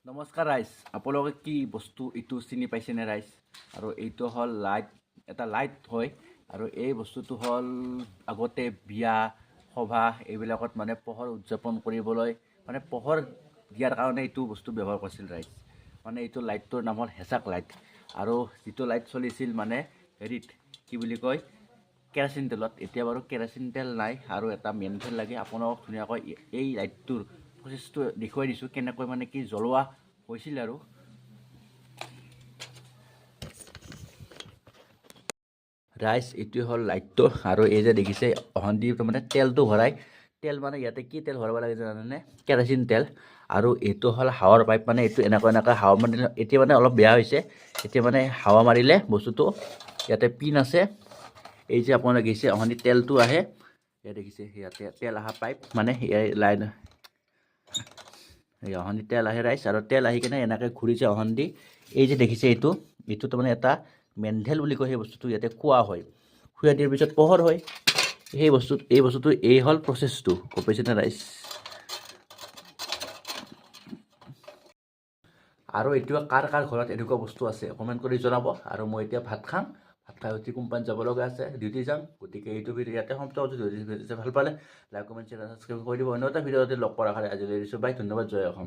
নমস্কাৰ ৰাইজ, আপোনালোকে কি বস্তু এইটো চিনি পাইছেনে ৰাইজ? আৰু এইটো হ'ল লাইট, এটা লাইট হয়। আৰু এই বস্তুটো হ'ল আগতে বিয়া সভা এইবিলাকত মানে পোহৰ উদযাপন কৰিবলৈ মানে পোহৰ দিয়াৰ কাৰণে এইটো বস্তু ব্যৱহাৰ কৰিছিল ৰাইজ। মানে এইটো লাইটটোৰ নাম হ'ল হেঁচাক লাইট। আৰু যিটো লাইট চলিছিল মানে হেৰিত কি বুলি কয়, কেৰাচিন তেলত। এতিয়া বাৰু কেৰাচিন তেল নাই আৰু এটা মেইন তেল লাগে। আপোনালোকক ধুনীয়াকৈ এই লাইটটোৰ প্ৰচেছটো দেখুৱাই দিছোঁ, কেনেকৈ মানে কি জ্বলোৱা হৈছিল। আৰু ৰাইজ এইটোৱে হ'ল লাইটটো। আৰু এই যে দেখিছে অহন্দি মানে তেলটো ভৰাই, তেল মানে ইয়াতে কি তেল ভৰাব লাগে জানেনে? কেৰাচিন তেল। আৰু এইটো হ'ল হাৱাৰ পাইপ, মানে এইটো এনেকৈ হাৱা মাৰিলে এতিয়া মানে অলপ বেয়া হৈছে। এতিয়া মানে হাৱা মাৰিলে বস্তুটো ইয়াতে পিন আছে, এই যে আপোনালোকে দেখিছে অহন্দি তেলটো আহে, ইয়াত দেখিছে ইয়াতে তেল অহা পাইপ, মানে লাইন অহন্দি তেল আহে ৰাইজ। আৰু তেল আহি কিনে এনেকৈ ঘূৰিছে অহন্দি। এই যে দেখিছে এইটো তাৰমানে এটা মেণ্ডেল বুলি কয়, সেই বস্তুটো ইয়াতে খোৱা হয়। খুৱাই দিয়াৰ পিছত পোহৰ হয়। এই বস্তুটো এই হ'ল প্ৰচেছটো, গম পাইছেনে ৰাইজ? আৰু এতিয়া কাৰ ঘৰত এনেকুৱা বস্তু আছে কমেণ্ট কৰি জনাব। আৰু মই এতিয়া ভাত খাম, ভাত খাই উঠি কোম্পানীত যাব লগা আছে, ডিউটি যাম। গতিকে এইটো ভিডিঅ' ইয়াতে সমাপ্ত কৰিছোঁ। যদি ভাল পালে লাইক কমেণ্ট শ্বেয়াৰ ছাবস্ক্ৰাইব কৰি দিব। অন্য এটা ভিডিঅ'তে লগ কৰাৰ কাৰণে আজিলৈ এৰিছোঁ। বাই, ধন্যবাদ, জয় অসম।